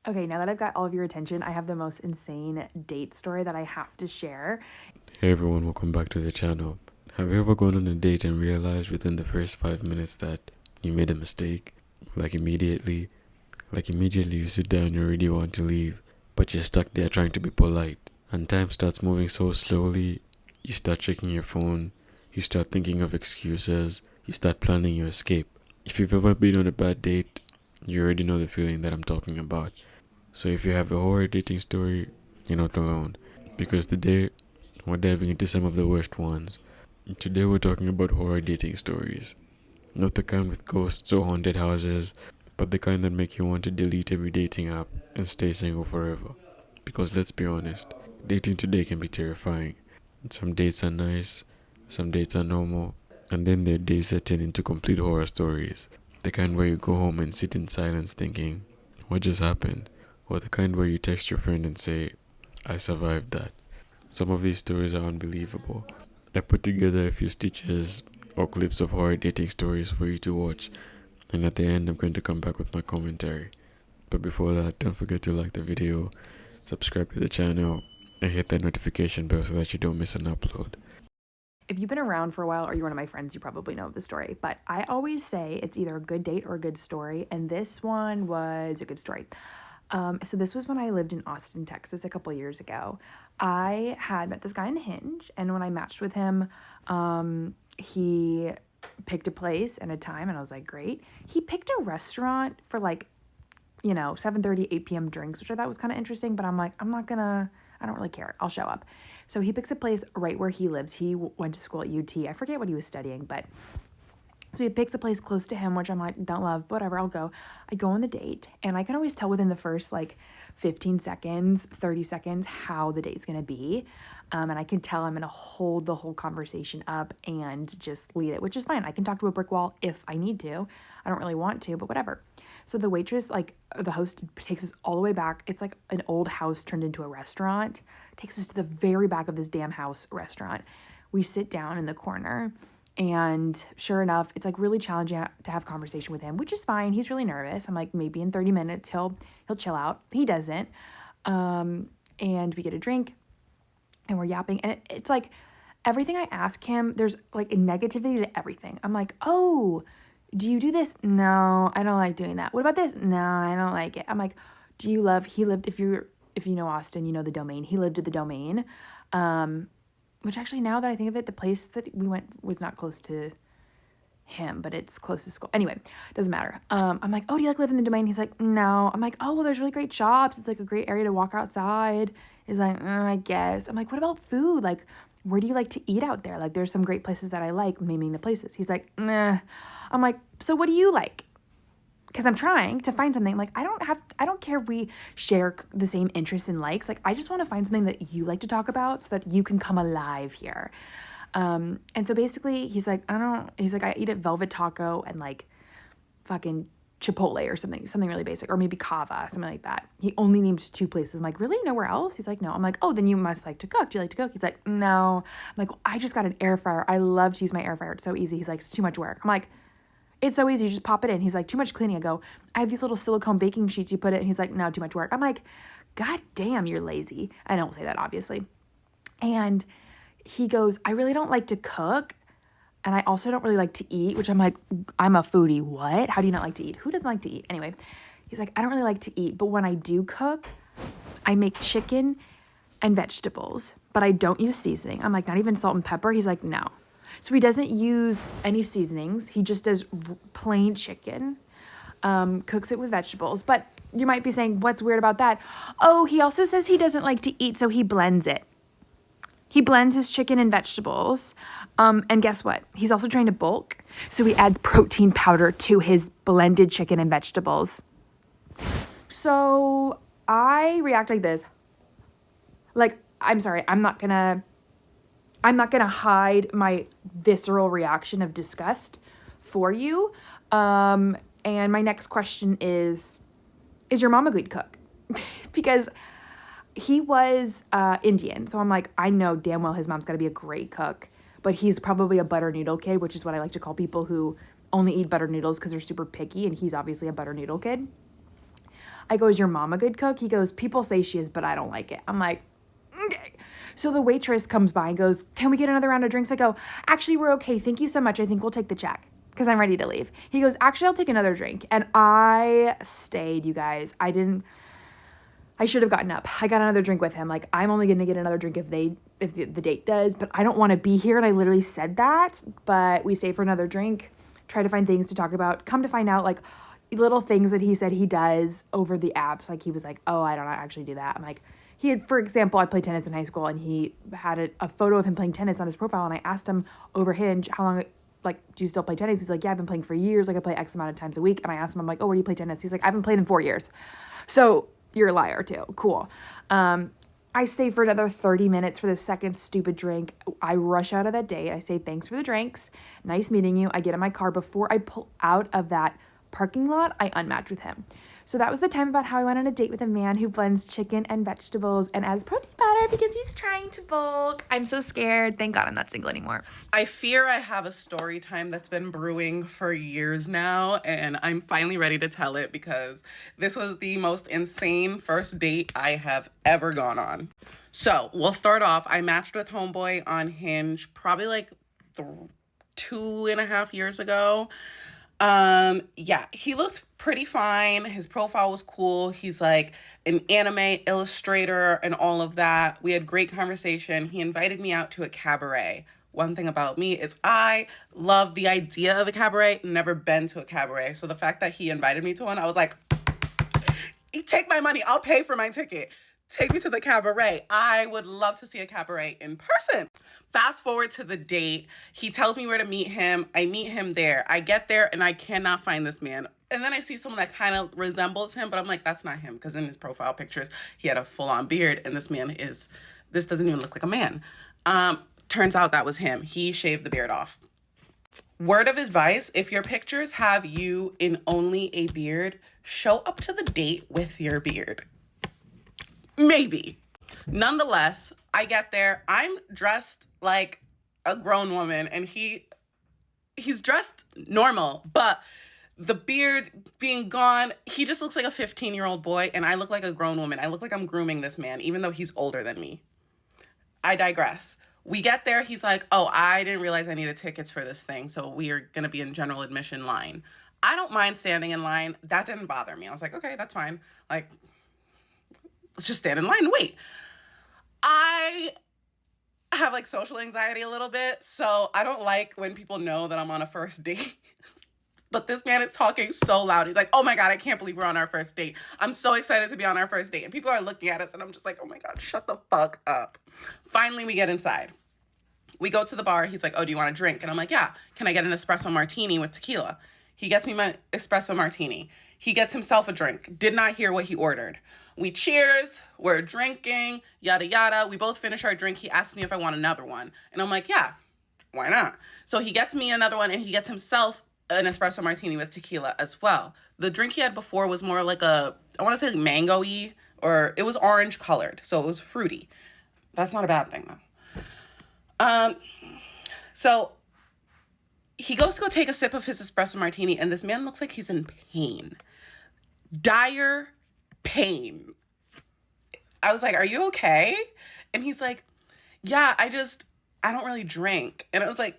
Okay, now that I've got all of your attention, I have the most insane date story that I have to share. Hey everyone, welcome back to the channel. Have you ever gone on a date and realized within the first 5 minutes that you made a mistake? Like immediately? Like immediately you sit down, you already want to leave, but you're stuck there trying to be polite. And time starts moving so slowly, you start checking your phone, you start thinking of excuses, you start planning your escape. If you've ever been on a bad date, you already know the feeling that I'm talking about. So if you have a horror dating story, you're not alone. Because today, we're diving into some of the worst ones. Today we're talking about horror dating stories. Not the kind with ghosts or haunted houses, but the kind that make you want to delete every dating app and stay single forever. Because let's be honest, dating today can be terrifying. Some dates are nice, some dates are normal, and then there are days that turn into complete horror stories. The kind where you go home and sit in silence thinking, what just happened? Or the kind where you text your friend and say, I survived that. Some of these stories are unbelievable. I put together a few stitches or clips of horror dating stories for you to watch, and at the end, I'm going to come back with my commentary. But before that, don't forget to like the video, subscribe to the channel, and hit that notification bell so that you don't miss an upload. If you've been around for a while or you're one of my friends, you probably know the story. But I always say it's either a good date or a good story. And this one was a good story. So this was when I lived in Austin, Texas a couple years ago. I had met this guy on Hinge, and when I matched with him, he picked a place and a time, and I was like, great. He picked a restaurant for like 7:30, 8 p.m. drinks, which I thought was kind of interesting, but I'm like, I don't really care. I'll show up. So he picks a place right where he lives. He went to school at UT. I forget what he was studying, but so he picks a place close to him, which I'm like, don't love, but whatever, I'll go. I go on the date, and I can always tell within the first like 15 seconds, 30 seconds, how the date's gonna be. And I can tell I'm gonna hold the whole conversation up and just lead it, which is fine. I can talk to a brick wall if I need to. I don't really want to, but whatever. So the waitress, like the host, takes us all the way back. It's like an old house turned into a restaurant. Takes us to the very back of this damn house restaurant. We sit down in the corner, and sure enough, it's like really challenging to have conversation with him, which is fine. He's really nervous. I'm like, maybe in 30 minutes he'll chill out. He doesn't. And we get a drink and we're yapping. And it's like everything I ask him, there's like a negativity to everything. I'm like, oh, do you do this? No, I don't like doing that. What about this? No, I don't like it. I'm like, do you love, he lived, if you know Austin, you know the Domain. He lived at the Domain. Which actually, now that I think of it, the place that we went was not close to him, but it's close to school. Anyway, doesn't matter. I'm like, oh, do you like live in the Domain? He's like, no. I'm like, oh, well, there's really great shops. It's like a great area to walk outside. He's like, I guess. I'm like, what about food? Like, where do you like to eat out there? Like, there's some great places that I like, naming the places. He's like, nah. I'm like, so what do you like? Because I'm trying to find something. Like, I don't care if we share the same interests and likes. Like, I just want to find something that you like to talk about so that you can come alive here. And so basically he's like, I eat at Velvet Taco and like fucking Chipotle or something really basic, or maybe Kava, something like that. He only named two places. I'm like, really? Nowhere else? He's like, no. I'm like, oh, then you must like to cook. Do you like to cook? He's like, no. I'm like, well, I just got an air fryer. I love to use my air fryer. It's so easy. He's like, it's too much work. I'm like, it's so easy. You just pop it in. He's like, too much cleaning. I go, I have these little silicone baking sheets. You put it. And he's like, no, too much work. I'm like, God damn, you're lazy. I don't say that, obviously. And he goes, I really don't like to cook. And I also don't really like to eat, which I'm like, I'm a foodie. What? How do you not like to eat? Who doesn't like to eat? Anyway, he's like, I don't really like to eat. But when I do cook, I make chicken and vegetables, but I don't use seasoning. I'm like, not even salt and pepper? He's like, no. So he doesn't use any seasonings. He just does plain chicken, cooks it with vegetables. But you might be saying, what's weird about that? Oh, he also says he doesn't like to eat, so he blends it. He blends his chicken and vegetables. And guess what? He's also trying to bulk. So he adds protein powder to his blended chicken and vegetables. So I react like this. Like, I'm sorry, I'm not gonna hide my visceral reaction of disgust for you. And my next question is your mom a good cook? Because he was Indian. So I'm like, I know damn well his mom's got to be a great cook, but he's probably a butter noodle kid, which is what I like to call people who only eat butter noodles because they're super picky, and he's obviously a butter noodle kid. I go, is your mom a good cook? He goes, people say she is, but I don't like it. I'm like, okay. So the waitress comes by and goes, can we get another round of drinks? I go, actually, we're okay. Thank you so much. I think we'll take the check because I'm ready to leave. He goes, actually, I'll take another drink. And I stayed, you guys. I should have gotten up. I got another drink with him. Like, I'm only going to get another drink if the date does, but I don't want to be here. And I literally said that, but we stayed for another drink, try to find things to talk about. Come to find out, like, little things that he said he does over the apps. Like, he was like, oh, I don't actually do that. I'm like, for example, I played tennis in high school, and he had a photo of him playing tennis on his profile, and I asked him over Hinge, how long, like, do you still play tennis? He's like, yeah, I've been playing for years. Like, I play X amount of times a week. And I asked him, I'm like, oh, where do you play tennis? He's like, I haven't played in 4 years. So you're a liar too. Cool. I stay for another 30 minutes for the second stupid drink. I rush out of that date. I say, thanks for the drinks. Nice meeting you. I get in my car. Before I pull out of that parking lot, I unmatched with him. So that was the time about how I went on a date with a man who blends chicken and vegetables and adds protein powder because he's trying to bulk. I'm so scared. Thank God I'm not single anymore. I fear I have a story time that's been brewing for years now, and I'm finally ready to tell it because this was the most insane first date I have ever gone on. So we'll start off. I matched with Homeboy on Hinge probably like 2.5 years ago. Yeah, he looked pretty fine. His profile was cool. He's like an anime illustrator and all of that. We had great conversation. He invited me out to a cabaret. One thing about me is I love the idea of a cabaret, never been to a cabaret. So the fact that he invited me to one, I was like, take my money. I'll pay for my ticket. Take me to the cabaret. I would love to see a cabaret in person. Fast forward to the date. He tells me where to meet him. I meet him there. I get there and I cannot find this man. And then I see someone that kind of resembles him, but I'm like, that's not him. Because in his profile pictures, he had a full-on beard. And this doesn't even look like a man. Turns out that was him. He shaved the beard off. Word of advice, if your pictures have you in only a beard, show up to the date with your beard. Maybe. Nonetheless, I get there. I'm dressed like a grown woman, and he's dressed normal, but the beard being gone, he just looks like a 15-year-old boy, and I look like a grown woman. I look like I'm grooming this man, even though he's older than me. I digress. We get there. He's like, oh, I didn't realize I needed tickets for this thing, so we are going to be in general admission line. I don't mind standing in line. That didn't bother me. I was like, okay, that's fine. Like, let's just stand in line and wait. I have like social anxiety a little bit, so I don't like when people know that I'm on a first date. But this man is talking so loud. He's like, oh my God, I can't believe we're on our first date. I'm so excited to be on our first date. And people are looking at us and I'm just like, oh my God, shut the fuck up. Finally, we get inside. We go to the bar. He's like, oh, do you want a drink? And I'm like, yeah. Can I get an espresso martini with tequila? He gets me my espresso martini. He gets himself a drink. Did not hear what he ordered. We cheers. We're drinking, yada, yada. We both finish our drink. He asks me if I want another one. And I'm like, yeah, why not? So he gets me another one and he gets himself an espresso martini with tequila as well. The drink he had before was more like I want to say mango-y, or it was orange colored. So it was fruity. That's not a bad thing though. So he goes to go take a sip of his espresso martini, and this man looks like he's in pain. Dire pain. I was like, are you okay? And he's like, yeah, I don't really drink. And I was like,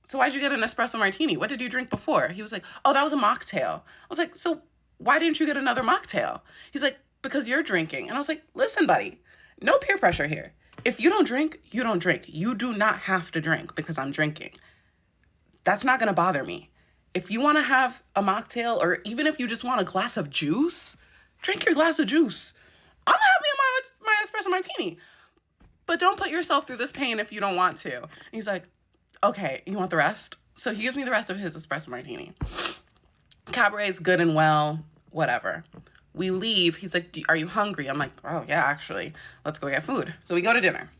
so why'd you get an espresso martini? What did you drink before? He was like, oh, that was a mocktail. I was like, so why didn't you get another mocktail? He's like, because you're drinking. And I was like, listen, buddy, no peer pressure here. If you don't drink, you don't drink. You do not have to drink because I'm drinking. That's not going to bother me. If you want to have a mocktail, or even if you just want a glass of juice, drink your glass of juice. I'm happy in my espresso martini. But don't put yourself through this pain if you don't want to. And he's like, okay, you want the rest? So he gives me the rest of his espresso martini. Cabaret is good and well, whatever. We leave. He's like, are you hungry? I'm like, oh, yeah, actually. Let's go get food. So we go to dinner.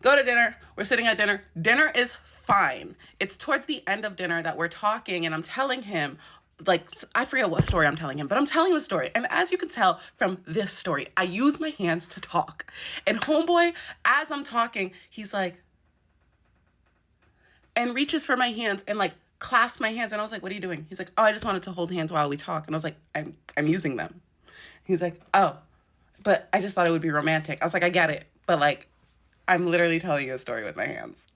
We're sitting at dinner. Dinner is fine. It's towards the end of dinner that we're talking, and I'm telling him, like, I forget what story I'm telling him, but I'm telling him a story. And as you can tell from this story, I use my hands to talk. And homeboy, as I'm talking, he's like, and reaches for my hands and like clasps my hands. And I was like, what are you doing? He's like, oh, I just wanted to hold hands while we talk. And I was like, I'm using them. He's like, oh, but I just thought it would be romantic. I was like, I get it. But like, I'm literally telling you a story with my hands.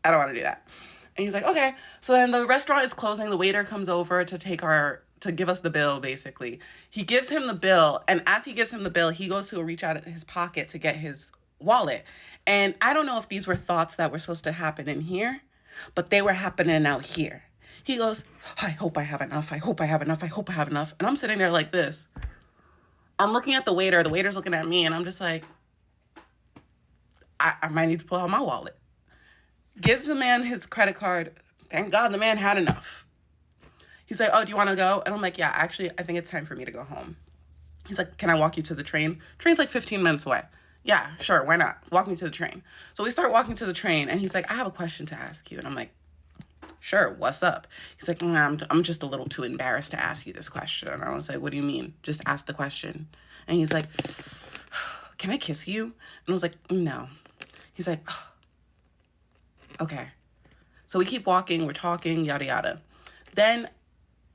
I don't want to do that. And he's like, okay. So then the restaurant is closing. The waiter comes over to give us the bill, basically. He gives him the bill. And as he gives him the bill, he goes to reach out at his pocket to get his wallet. And I don't know if these were thoughts that were supposed to happen in here, but they were happening out here. He goes, I hope I have enough. I hope I have enough. I hope I have enough. And I'm sitting there like this. I'm looking at the waiter. The waiter's looking at me. And I'm just like, I might need to pull out my wallet. Gives the man his credit card. Thank God the man had enough. He's like, oh, do you want to go? And I'm like, yeah, actually, I think it's time for me to go home. He's like, can I walk you to the train? Train's like 15 minutes away. Yeah, sure, why not? Walk me to the train. So we start walking to the train, and he's like, I have a question to ask you. And I'm like, sure, what's up? He's like, I'm just a little too embarrassed to ask you this question. And I was like, what do you mean? Just ask the question. And he's like, can I kiss you? And I was like, no. He's like, oh, okay. So we keep walking, we're talking, yada, yada. Then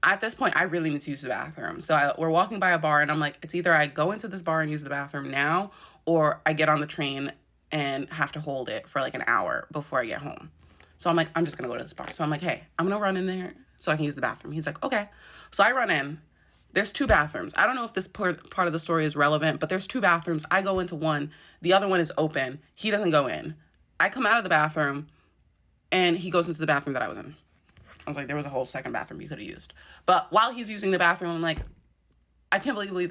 at this point, I really need to use the bathroom. So we're walking by a bar, and I'm like, it's either I go into this bar and use the bathroom now, or I get on the train and have to hold it for like an hour before I get home. So I'm like, I'm just going to go to this bar. So I'm like, hey, I'm going to run in there so I can use the bathroom. He's like, okay. So I run in. There's 2 bathrooms. I don't know if this part of the story is relevant, but there's 2 bathrooms. I go into one. The other one is open. He doesn't go in. I come out of the bathroom, and he goes into the bathroom that I was in. I was like, there was a whole second bathroom you could have used. But while he's using the bathroom, I'm like, I can't believe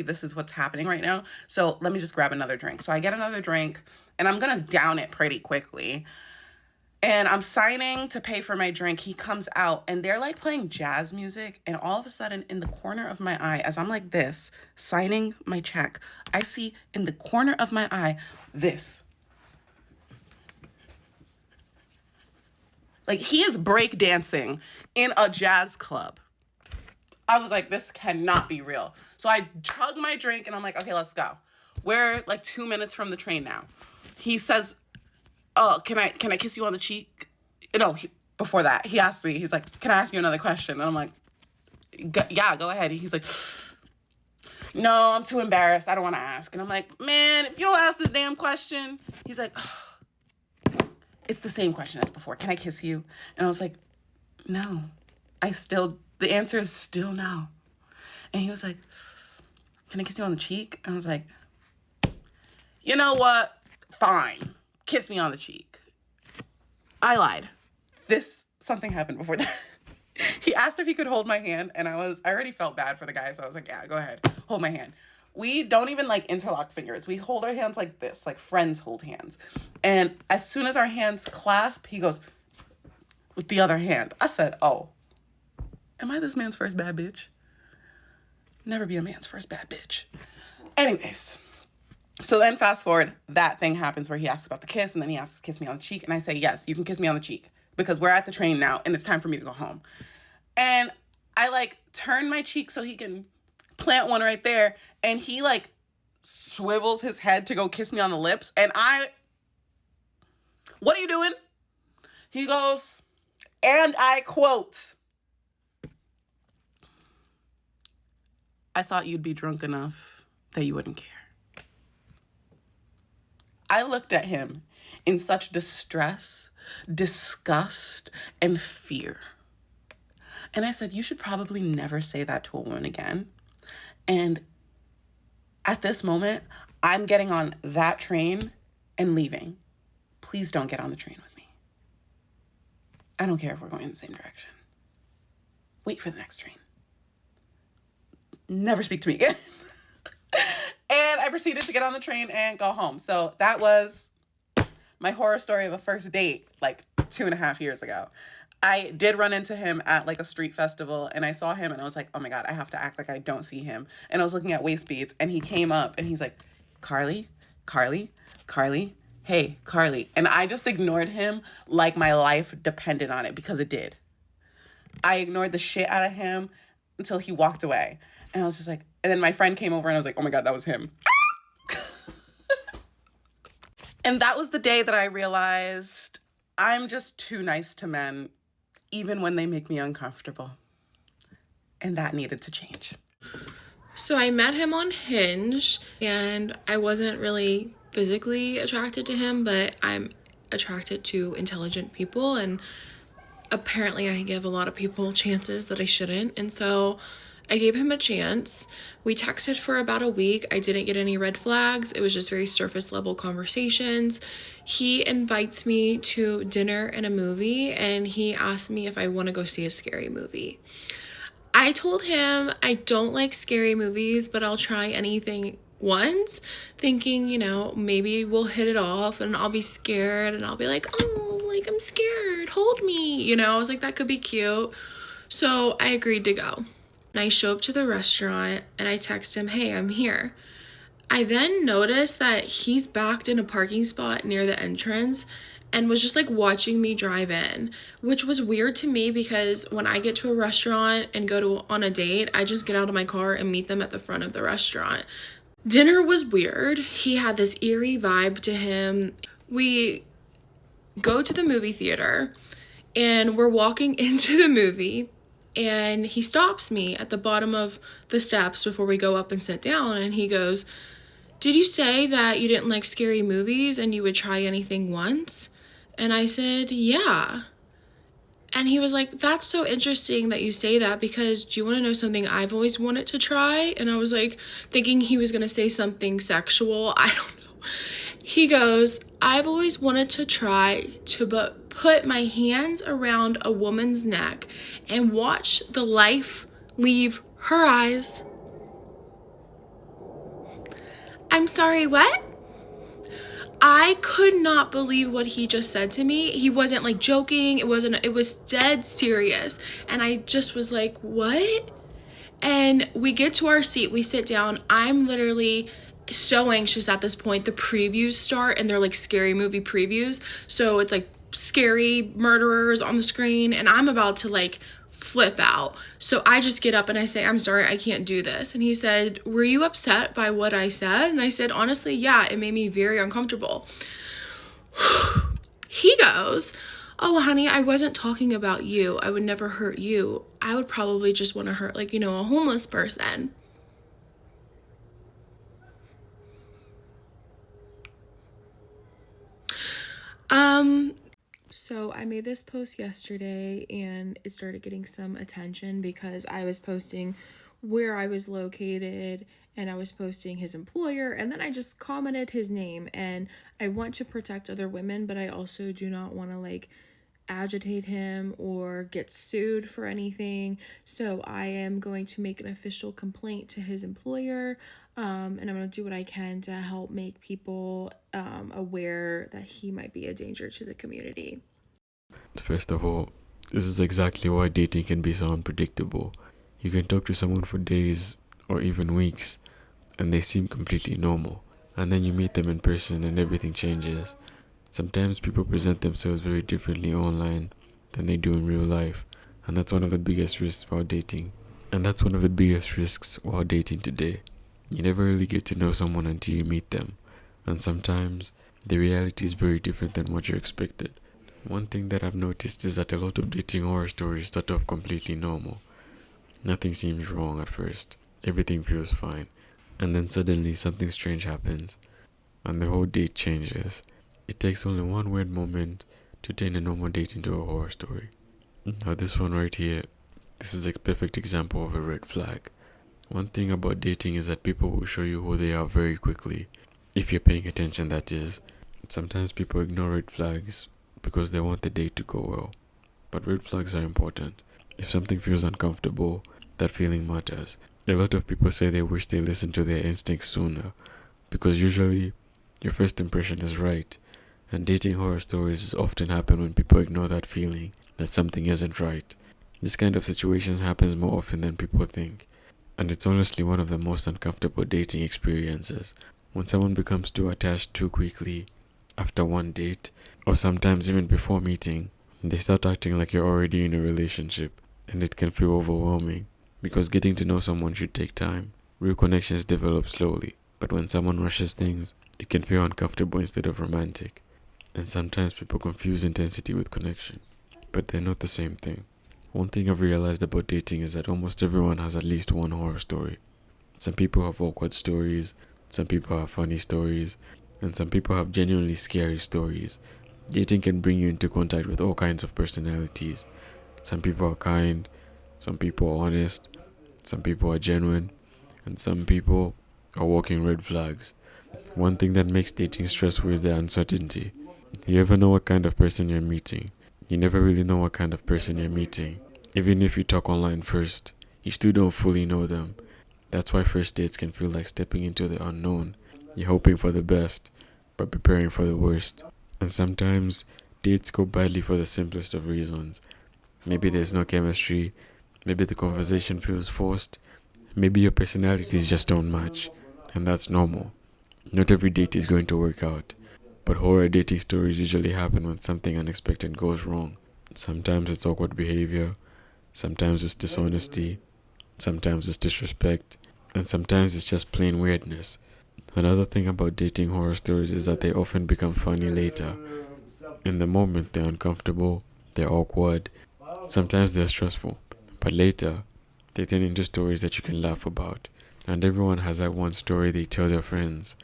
this is what's happening right now. So let me just grab another drink. So I get another drink, and I'm going to down it pretty quickly. And I'm signing to pay for my drink. He comes out, and they're like playing jazz music. And all of a sudden, in the corner of my eye, as I'm like this, signing my check, I see in the corner of my eye, this. Like, he is breakdancing in a jazz club. I was like, this cannot be real. So I chug my drink, and I'm like, okay, let's go. We're like 2 minutes from the train now. He says, oh, can I kiss you on the cheek? No, before that, he asked me, he's like, can I ask you another question? And I'm like, yeah, go ahead. He's like, no, I'm too embarrassed. I don't want to ask. And I'm like, man, if you don't ask this damn question. He's like, it's the same question as before. Can I kiss you? And I was like, no. The answer is still no. And he was like, can I kiss you on the cheek? And I was like, you know what? Fine. Kiss me on the cheek. I lied. Something happened before that. He asked if he could hold my hand, and I already felt bad for the guy, so I was like, yeah, go ahead. Hold my hand. We don't even like interlock fingers. We hold our hands like this, like friends hold hands. And as soon as our hands clasp, he goes with the other hand. I said, oh, am I this man's first bad bitch? Never be a man's first bad bitch. Anyways, so then fast forward, that thing happens where he asks about the kiss, and then he asks to kiss me on the cheek. And I say, yes, you can kiss me on the cheek because we're at the train now and it's time for me to go home. And I like turn my cheek so he can plant one right there, and he like swivels his head to go kiss me on the lips, and what are you doing? He goes, and I quote, I thought you'd be drunk enough that you wouldn't care. I looked at him in such distress, disgust, and fear. And I said, you should probably never say that to a woman again. And at this moment, I'm getting on that train and leaving. Please don't get on the train with me. I don't care if we're going in the same direction. Wait for the next train. Never speak to me again. And I proceeded to get on the train and go home. So that was my horror story of a first date, like 2.5 years ago. I did run into him at like a street festival, and I saw him, and I was like, oh my God, I have to act like I don't see him. And I was looking at waist beads, and he came up and he's like, Carly, hey, Carly. And I just ignored him like my life depended on it, because it did. I ignored the shit out of him until he walked away. And I was just like, and then my friend came over and I was like, oh my God, that was him. And that was the day that I realized I'm just too nice to men, even when they make me uncomfortable. And that needed to change. So I met him on Hinge, and I wasn't really physically attracted to him, but I'm attracted to intelligent people, and apparently I give a lot of people chances that I shouldn't. And so I gave him a chance. We texted for about a week. I didn't get any red flags. It was just very surface level conversations. He invites me to dinner and a movie, and he asked me if I want to go see a scary movie. I told him I don't like scary movies, but I'll try anything once, thinking, maybe we'll hit it off and I'll be scared and I'll be like, oh, like I'm scared, hold me. I was like, that could be cute. So I agreed to go. And I show up to the restaurant and I text him, hey, I'm here. I then noticed that he's backed in a parking spot near the entrance and was just like watching me drive in, which was weird to me because when I get to a restaurant and on a date, I just get out of my car and meet them at the front of the restaurant. Dinner was weird. He had this eerie vibe to him. We go to the movie theater and we're walking into the movie, and he stops me at the bottom of the steps before we go up and sit down, and he goes, did you say that you didn't like scary movies and you would try anything once? And I said, yeah. And he was like, that's so interesting that you say that, because do you want to know something I've always wanted to try? And I was like, thinking he was going to say something sexual. I don't know. He goes, I've always wanted to try to put my hands around a woman's neck and watch the life leave her eyes. I'm sorry, what? I could not believe what he just said to me. He wasn't like joking. It was dead serious. And I just was like, what? And we get to our seat, we sit down. I'm literally so anxious at this point. The previews start and they're like scary movie previews. So it's like scary murderers on the screen and I'm about to like flip out. So I just get up and I say, I'm sorry, I can't do this. And he said, were you upset by what I said? And I said, honestly, yeah, it made me very uncomfortable. He goes, oh, honey, I wasn't talking about you. I would never hurt you. I would probably just want to hurt, like, a homeless person. So I made this post yesterday and it started getting some attention because I was posting where I was located and I was posting his employer, and then I just commented his name. And I want to protect other women, but I also do not want to like agitate him or get sued for anything. So I am going to make an official complaint to his employer, and I'm going to do what I can to help make people aware that he might be a danger to the community. First of all, this is exactly why dating can be so unpredictable. You can talk to someone for days or even weeks and they seem completely normal. And then you meet them in person and everything changes. Sometimes people present themselves very differently online than they do in real life. And that's one of the biggest risks while dating. Today. You never really get to know someone until you meet them. And sometimes the reality is very different than what you expected. One thing that I've noticed is that a lot of dating horror stories start off completely normal. Nothing seems wrong at first. Everything feels fine. And then suddenly something strange happens. And the whole date changes. It takes only one weird moment to turn a normal date into a horror story. Now this one right here, this is a perfect example of a red flag. One thing about dating is that people will show you who they are very quickly. If you're paying attention, that is. Sometimes people ignore red flags because they want the date to go well. But red flags are important. If something feels uncomfortable, that feeling matters. A lot of people say they wish they listened to their instincts sooner, because usually your first impression is right. And dating horror stories often happen when people ignore that feeling that something isn't right. This kind of situations happens more often than people think. And it's honestly one of the most uncomfortable dating experiences. When someone becomes too attached too quickly after one date, or sometimes even before meeting, they start acting like you're already in a relationship, and it can feel overwhelming. Because getting to know someone should take time. Real connections develop slowly, but when someone rushes things, it can feel uncomfortable instead of romantic. And sometimes people confuse intensity with connection, but they're not the same thing. One thing I've realized about dating is that almost everyone has at least one horror story. Some people have awkward stories, some people have funny stories, and some people have genuinely scary stories. Dating can bring you into contact with all kinds of personalities. Some people are kind, some people are honest, some people are genuine, and some people are walking red flags. One thing that makes dating stressful is the uncertainty. You ever know what kind of person you're meeting? You never really know what kind of person you're meeting. Even if you talk online first, you still don't fully know them. That's why first dates can feel like stepping into the unknown. You're hoping for the best, but preparing for the worst. And sometimes, dates go badly for the simplest of reasons. Maybe there's no chemistry, maybe the conversation feels forced, maybe your personalities just don't match, and that's normal. Not every date is going to work out, but horror dating stories usually happen when something unexpected goes wrong. Sometimes it's awkward behavior, sometimes it's dishonesty, sometimes it's disrespect, and sometimes it's just plain weirdness. Another thing about dating horror stories is that they often become funny later. In the moment, they're uncomfortable, they're awkward, sometimes they're stressful, but later, they turn into stories that you can laugh about. And everyone has that one story they tell their friends.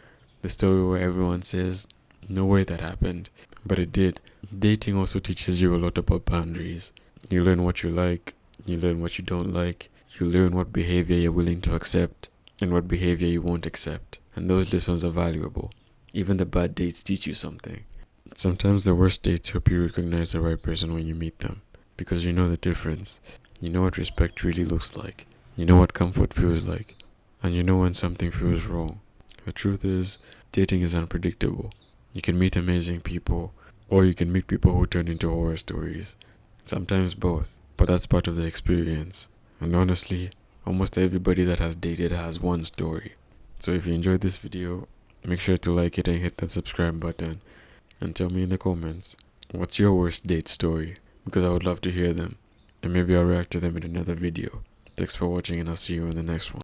The story where everyone says, no way that happened, but it did. Dating also teaches you a lot about boundaries. You learn what you like, you learn what you don't like, you learn what behavior you're willing to accept, and what behavior you won't accept. And those lessons are valuable. Even the bad dates teach you something. Sometimes the worst dates help you recognize the right person when you meet them, because you know the difference. You know what respect really looks like. You know what comfort feels like. And you know when something feels wrong. The truth is, dating is unpredictable. You can meet amazing people, or you can meet people who turn into horror stories. Sometimes both, but that's part of the experience. And honestly, almost everybody that has dated has one story. So if you enjoyed this video, make sure to like it and hit that subscribe button. And tell me in the comments, what's your worst date story? Because I would love to hear them. And maybe I'll react to them in another video. Thanks for watching, and I'll see you in the next one.